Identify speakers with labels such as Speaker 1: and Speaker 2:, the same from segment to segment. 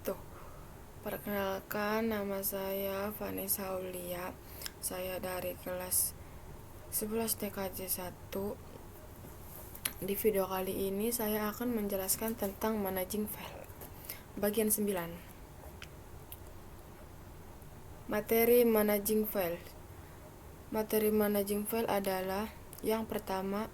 Speaker 1: wabarakatuh. Perkenalkan, nama saya Vanessa Aulia. Saya dari kelas 11 TKJ 1. Di video kali ini saya akan menjelaskan tentang managing file. Bagian 9. Materi managing file. Materi managing file adalah yang pertama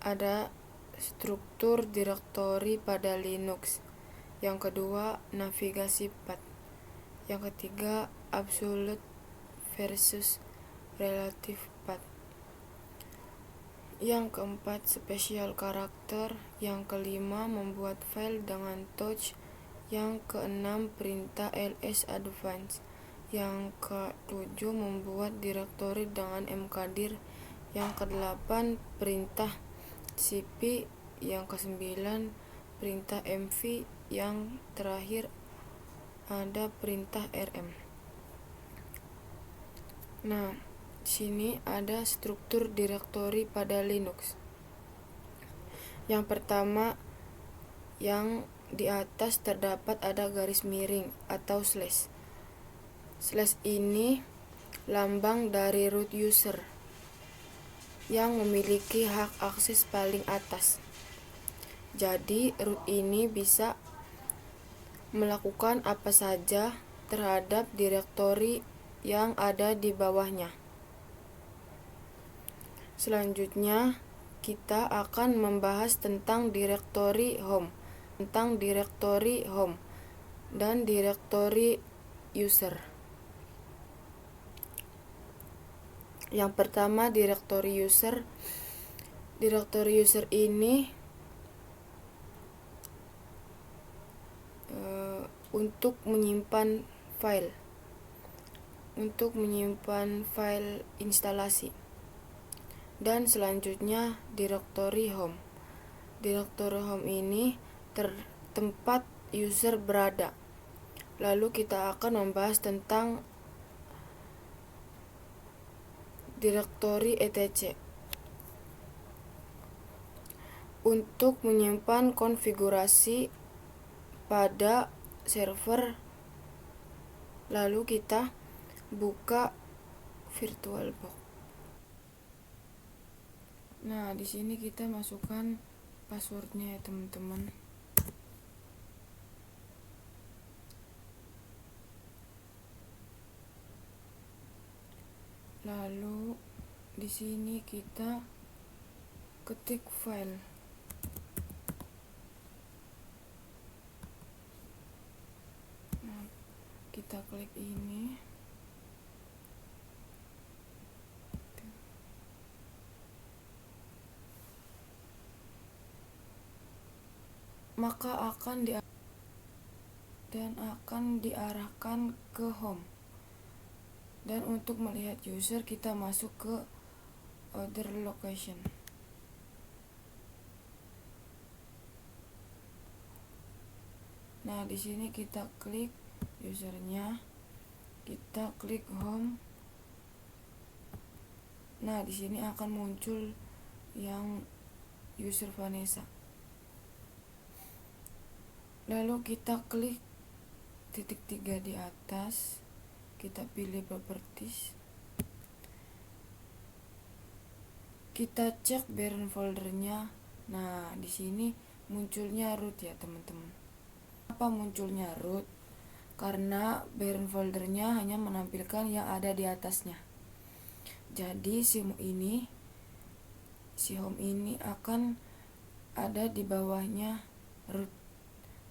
Speaker 1: ada struktur direktori pada Linux. Yang kedua, navigasi path. Yang ketiga, absolute versus relative path. Yang keempat, special karakter. Yang kelima, membuat file dengan touch. Yang keenam, perintah ls advance. Yang ketujuh, membuat direktori dengan mkdir. Yang kedelapan, perintah cp. Yang kesembilan, perintah mv. Yang terakhir ada perintah rm. Nah, sini ada struktur direktori pada Linux. Yang pertama, yang di atas terdapat ada garis miring atau slash. Slash ini lambang dari root user yang memiliki hak akses paling atas. Jadi, root ini bisa melakukan apa saja terhadap direktori yang ada di bawahnya. Selanjutnya, kita akan membahas tentang direktori home, dan direktori user. Yang pertama, direktori user. Direktori user ini untuk menyimpan file instalasi. Dan selanjutnya direktori home. Direktori home ini tempat user berada. Lalu kita akan membahas tentang direktori etc. Untuk menyimpan konfigurasi pada server, lalu kita buka VirtualBox. Nah, di sini kita masukkan passwordnya ya teman-teman. Lalu di sini kita ketik file. Nah, kita klik ini. Maka akan diarahkan ke home. Dan untuk melihat user, kita masuk ke other location. Nah, di sini kita klik usernya, kita klik home. Nah, di sini akan muncul yang user Vanessa. Lalu kita klik titik 3 di atas, kita pilih properties, kita cek parent foldernya. Nah, di sini munculnya root ya teman-teman. Apa munculnya root? Karena parent foldernya hanya menampilkan yang ada di atasnya. Jadi si home ini akan ada di bawahnya root,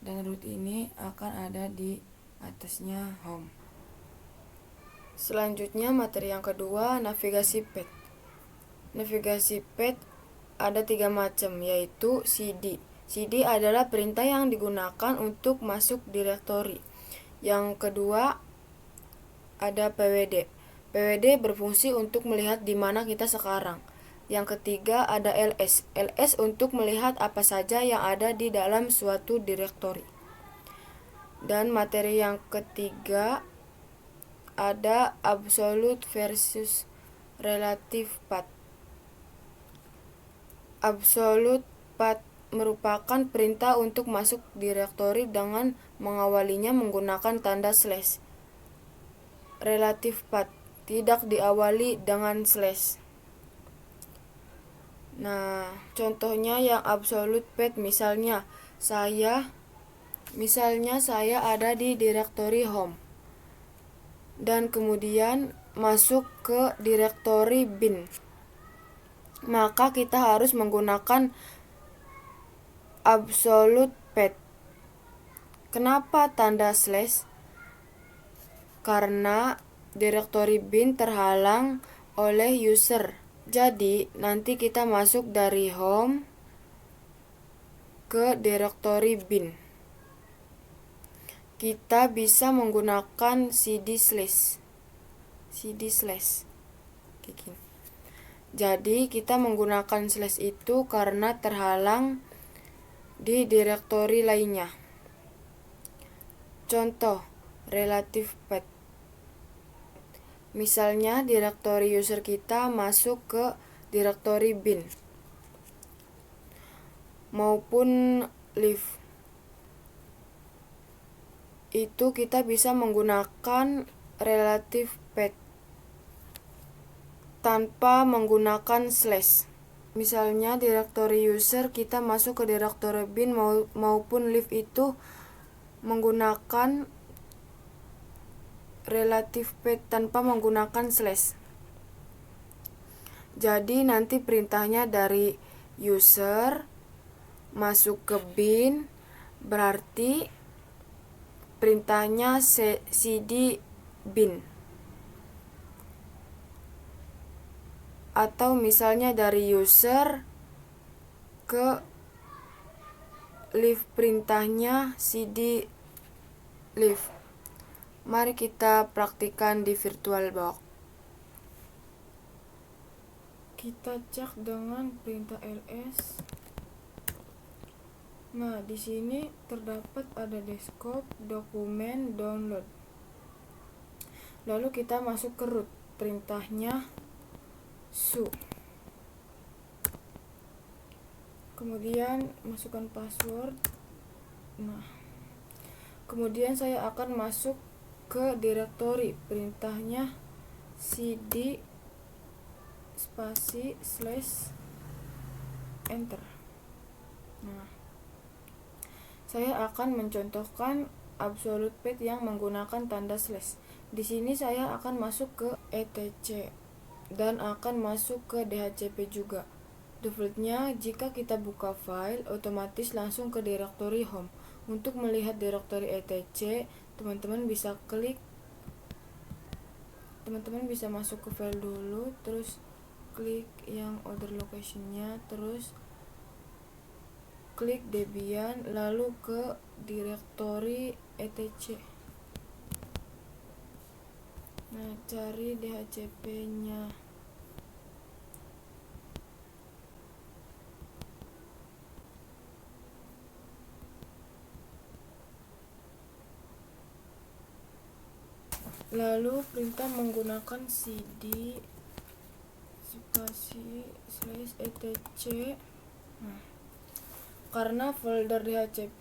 Speaker 1: dan root ini akan ada di atasnya home. Selanjutnya, materi yang kedua, navigasi path. Navigasi path ada 3 macam, yaitu cd. cd adalah perintah yang digunakan untuk masuk direktori. Yang kedua ada pwd. pwd berfungsi untuk melihat di mana kita sekarang. Yang ketiga ada ls. ls untuk melihat apa saja yang ada di dalam suatu direktori. Dan materi yang ketiga ada absolute versus relative path. Absolute path merupakan perintah untuk masuk direktori dengan mengawalinya menggunakan tanda slash. Relative path tidak diawali dengan slash. Nah, contohnya yang absolute path misalnya saya ada di direktori home dan kemudian masuk ke direktori bin. Maka kita harus menggunakan absolute path. Kenapa tanda slash? Karena direktori bin terhalang oleh user. Jadi nanti kita masuk dari home ke direktori bin. Kita bisa menggunakan cd slash. Jadi kita menggunakan slash itu karena terhalang di direktori lainnya. Contoh relative path. Misalnya direktori user kita masuk ke direktori bin maupun live. Itu kita bisa menggunakan relative path tanpa menggunakan slash. Misalnya direktori user kita masuk ke direktori bin maupun live itu menggunakan relative path tanpa menggunakan slash. Jadi nanti perintahnya dari user masuk ke bin, berarti perintahnya cd bin. Atau misalnya dari user ke live, perintahnya cd live. Mari kita praktikkan di VirtualBox. Kita cek dengan perintah ls. Nah, di sini terdapat ada desktop, dokumen, download. Lalu kita masuk ke root, perintahnya su. Kemudian masukkan password. Nah, kemudian saya akan masuk ke direktori, perintahnya cd spasi slash enter. Nah, saya akan mencontohkan absolute path yang menggunakan tanda slash. Di sini saya akan masuk ke etc dan akan masuk ke dhcp juga. Defaultnya jika kita buka file otomatis langsung ke direktori home. Untuk melihat direktori etc, teman-teman bisa masuk ke file dulu, terus klik yang other location-nya, terus klik Debian, lalu ke direktori etc. Nah, cari dhcp-nya. Lalu perintah menggunakan cd spasi slash etc. Nah, karena folder dhcp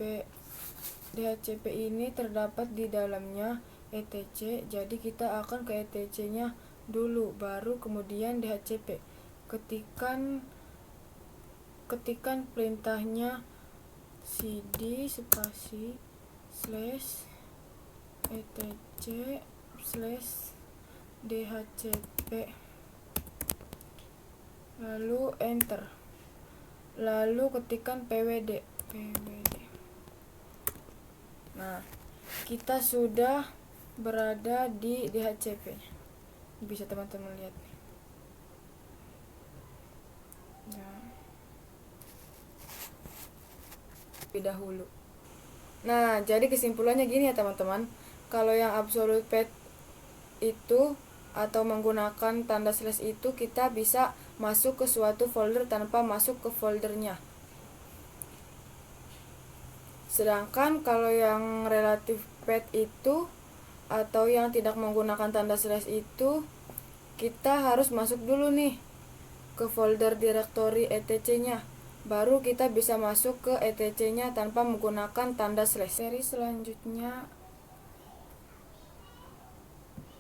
Speaker 1: ini terdapat di dalamnya etc, jadi kita akan ke etc-nya dulu, baru kemudian dhcp. Ketikan perintahnya cd spasi slash etc slash dhcp, lalu enter, lalu ketikkan pwd. Nah, kita sudah berada di dhcp. Bisa teman-teman lihat nih. Nah, lebih dahulu. Nah, jadi kesimpulannya gini ya teman-teman. Kalau yang absolute path itu atau menggunakan tanda slash itu, kita bisa masuk ke suatu folder tanpa masuk ke foldernya. Sedangkan kalau yang relative path itu atau yang tidak menggunakan tanda slash itu, kita harus masuk dulu nih ke folder direktori etc-nya, baru kita bisa masuk ke etc-nya tanpa menggunakan tanda slash. Seri selanjutnya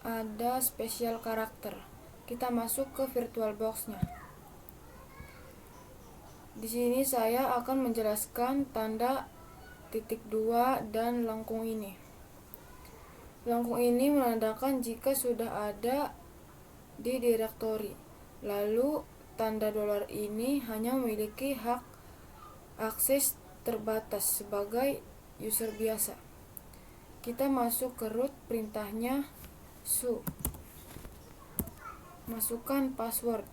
Speaker 1: ada special karakter. Kita masuk ke VirtualBox-nya. Di sini saya akan menjelaskan tanda titik 2 dan lengkung ini. Lengkung ini menandakan jika sudah ada di direktori. Lalu tanda dolar ini hanya memiliki hak akses terbatas sebagai user biasa. Kita masuk ke root, perintahnya su. Masukkan password.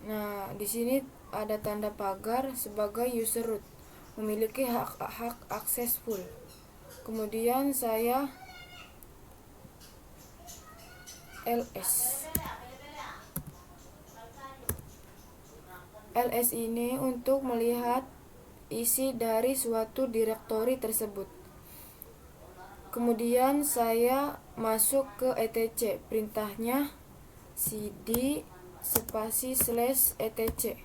Speaker 1: Nah, di sini ada tanda pagar sebagai user root, memiliki hak akses full. Kemudian saya ls ini untuk melihat isi dari suatu direktori tersebut. Kemudian saya masuk ke etc, perintahnya cd spasi slash etc.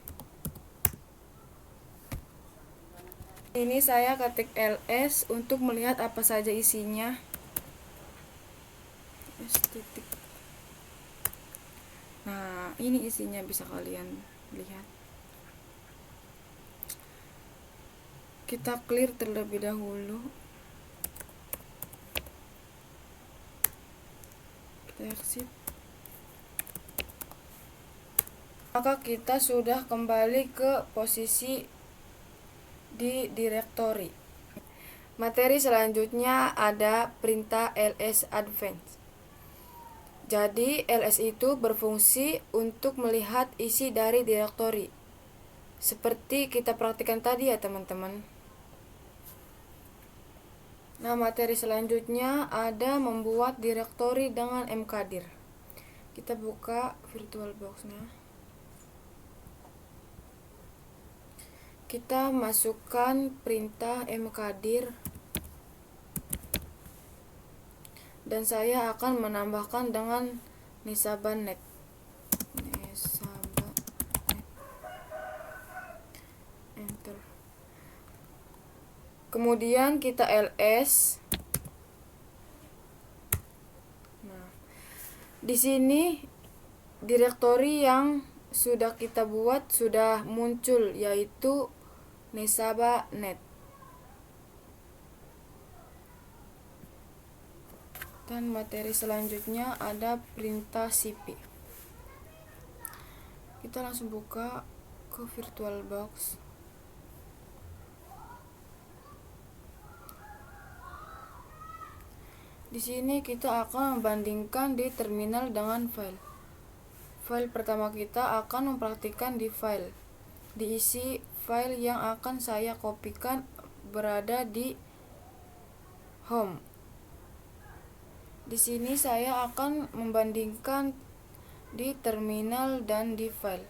Speaker 1: Ini saya ketik ls untuk melihat apa saja isinya. Nah, ini isinya, bisa kalian lihat. Kita clear terlebih dahulu. Kita exit. Maka kita sudah kembali ke posisi di direktori. Materi selanjutnya ada perintah ls advance. Jadi ls itu berfungsi untuk melihat isi dari direktori, seperti kita praktikkan tadi ya teman-teman. Nah, materi selanjutnya ada membuat direktori dengan mkdir. Kita buka VirtualBox-nya. Kita masukkan perintah mkdir dan saya akan menambahkan dengan nesabanet. Enter. Kemudian kita ls. Nah, di sini direktori yang sudah kita buat sudah muncul, yaitu nesabanet. Dan materi selanjutnya ada perintah cp. Kita langsung buka ke VirtualBox. Di sini kita akan membandingkan di terminal dengan file. File pertama kita akan mempraktikkan di file. Diisi file yang akan saya kopikan berada di home. Di sini saya akan membandingkan di terminal dan di file.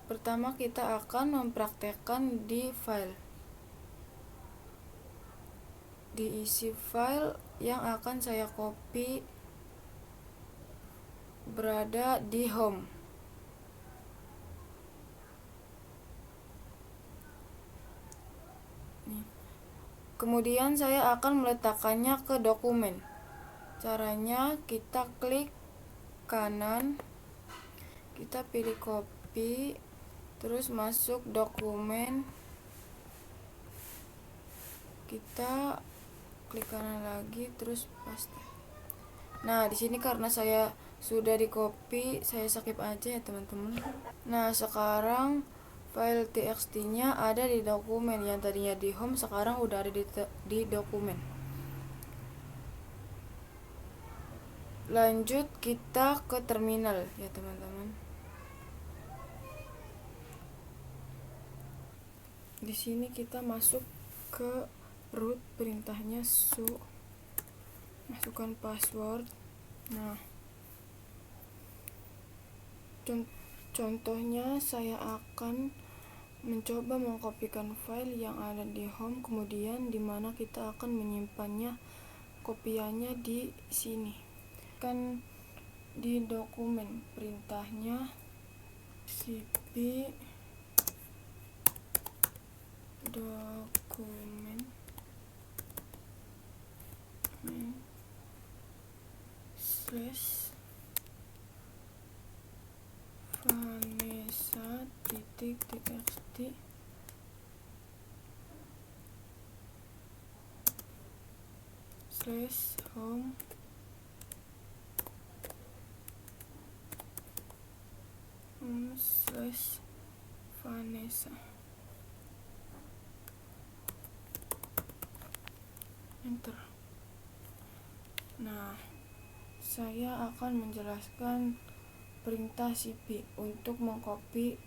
Speaker 1: Pertama kita akan mempraktekkan di file. Diisi file yang akan saya copy berada di home. Kemudian saya akan meletakkannya ke dokumen. Caranya kita klik kanan, kita pilih copy, terus masuk dokumen, kita klik kanan lagi, terus paste. Nah, di sini karena saya sudah di copy, saya skip aja ya teman-teman. Nah, sekarang file txt-nya ada di dokumen, yang tadinya di home sekarang udah ada di dokumen. Lanjut kita ke terminal ya teman-teman. Di sini kita masuk ke root, perintahnya su. Masukkan password. Nah, contohnya saya akan mencoba mengkopikan file yang ada di home, kemudian dimana kita akan menyimpannya, kopiannya di sini kan di dokumen, perintahnya cp dokumen slash vanessa.txt slash home slash Vanessa. Enter. Nah, saya akan menjelaskan perintah cp untuk mengcopy.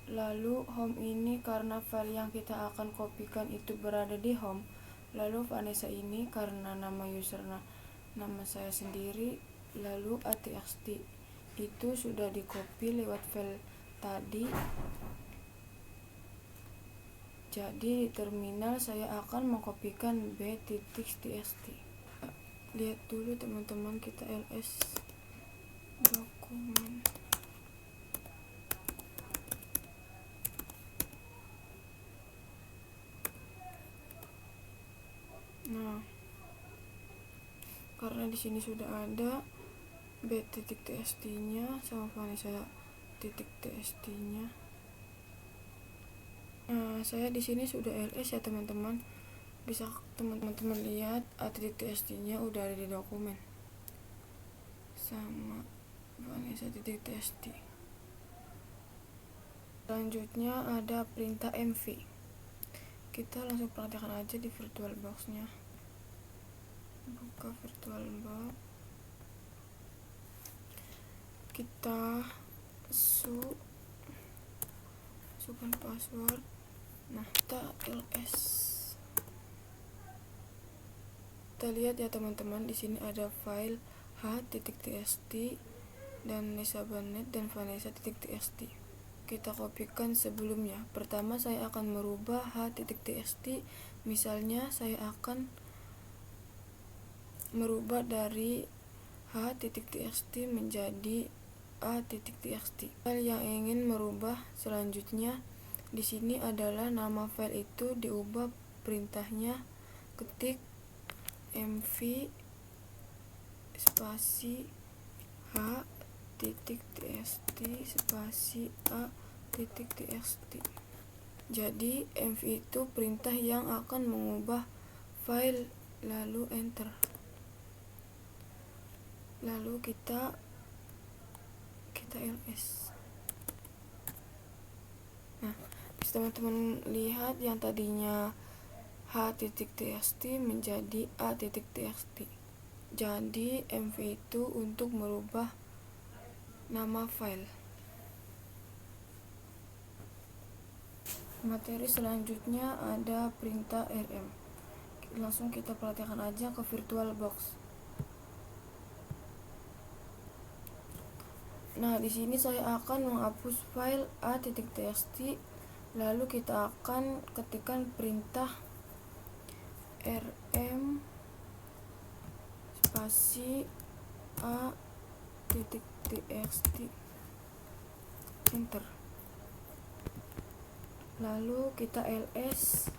Speaker 1: Lalu home ini karena file yang kita akan kopikan itu berada di home. Lalu Vanessa ini karena nama user nama saya sendiri. Lalu atxt itu sudah di copy lewat file tadi. Jadi di terminal saya akan mengkopikan b.txt. Lihat dulu teman-teman, kita ls dokumen. Nah, karena di sini sudah ada b.txt-nya sama Vanessa.txt-nya. Nah, saya di sini sudah ls ya teman-teman. Bisa teman-teman lihat a.txt-nya udah ada di dokumen sama Vanessa.txt. Selanjutnya ada perintah mv. Kita langsung praktekkan aja di VirtualBox-nya. Buka VirtualBox. Kita masukkan password. Nah, kita ls. Kita lihat ya teman-teman, di sini ada file h.txt dan Nesabanet dan Vanessa.txt. Kita kopikan sebelumnya. Pertama saya akan merubah h.txt. Misalnya saya akan merubah dari h.txt menjadi a.txt. File yang ingin merubah selanjutnya di sini adalah nama file itu diubah perintahnya, ketik mv spasi h.txt spasi a.txt. Jadi mv itu perintah yang akan mengubah file, lalu enter. Lalu kita ls. Nah, teman-teman lihat yang tadinya h.txt menjadi a.txt. Jadi mv itu untuk merubah nama file. Materi selanjutnya ada perintah rm. Langsung kita praktekkan aja ke VirtualBox. Nah, di sini saya akan menghapus file a.txt. Lalu kita akan ketikkan perintah rm spasi a.txt, enter. Lalu kita ls.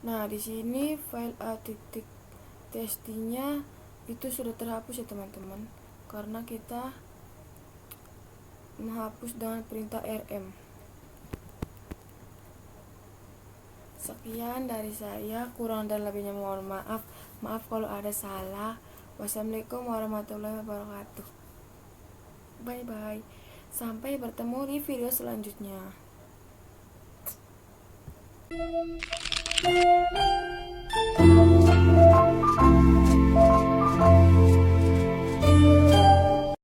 Speaker 1: Nah, di sini file a.txt-nya itu sudah terhapus ya teman-teman, karena kita menghapus dengan perintah rm. Sekian dari saya, kurang dan lebihnya mohon maaf. Maaf kalau ada salah. Wassalamualaikum warahmatullahi wabarakatuh. Bye bye. Sampai bertemu di video selanjutnya.